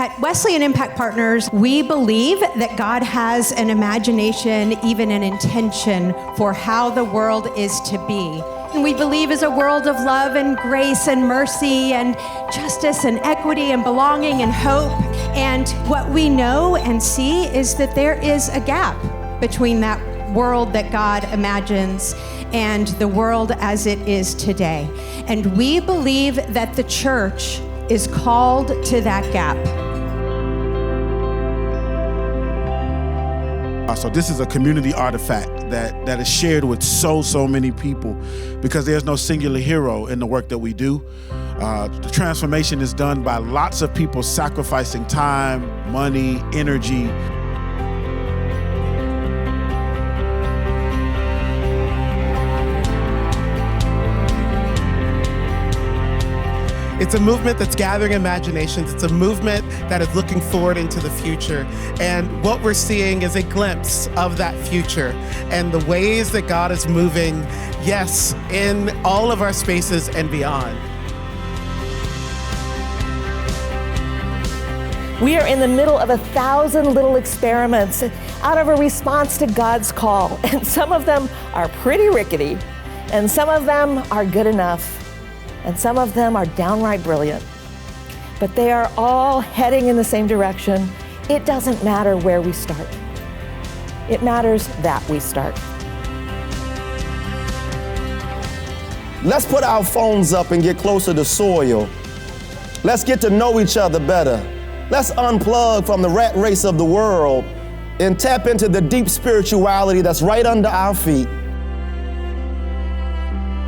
At Wesleyan Impact Partners, we believe that God has an imagination, even an intention for how the world is to be. And we believe is a world of love and grace and mercy and justice and equity and belonging and hope. And what we know and see is that there is a gap between that world that God imagines and the world as it is today. And we believe that the church is called to that gap. So this is a community artifact that is shared with so many people, because there's no singular hero in the work that we do. The transformation is done by lots of people sacrificing time, money, energy. It's a movement that's gathering imaginations. It's a movement that is looking forward into the future. And what we're seeing is a glimpse of that future and the ways that God is moving, yes, in all of our spaces and beyond. We are in the middle of 1,000 little experiments out of a response to God's call. And some of them are pretty rickety, and some of them are good enough. And some of them are downright brilliant. But they are all heading in the same direction. It doesn't matter where we start. It matters that we start. Let's put our phones up and get closer to soil. Let's get to know each other better. Let's unplug from the rat race of the world and tap into the deep spirituality that's right under our feet.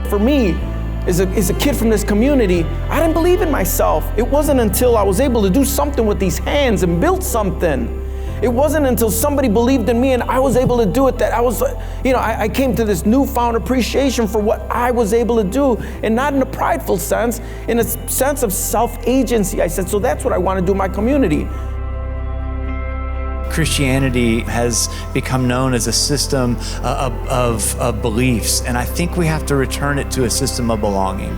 For me, as a kid from this community, I didn't believe in myself. It wasn't until I was able to do something with these hands and build something. It wasn't until somebody believed in me and I was able to do it that I came to this newfound appreciation for what I was able to do, and not in a prideful sense, in a sense of self-agency. I said, so that's what I want to do in my community. Christianity has become known as a system of beliefs, and I think we have to return it to a system of belonging.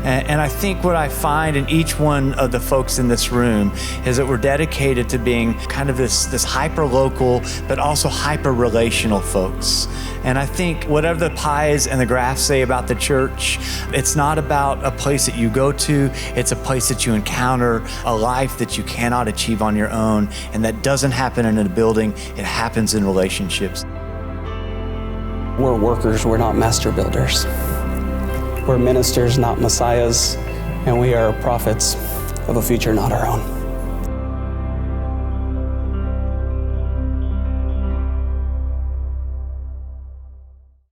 And I think what I find in each one of the folks in this room is that we're dedicated to being kind of this hyper-local, but also hyper-relational folks. And I think whatever the pies and the graphs say about the church, it's not about a place that you go to, it's a place that you encounter, a life that you cannot achieve on your own, and that doesn't happen in a building, it happens in relationships. We're workers, we're not master builders. We're ministers, not messiahs, and we are prophets of a future not our own.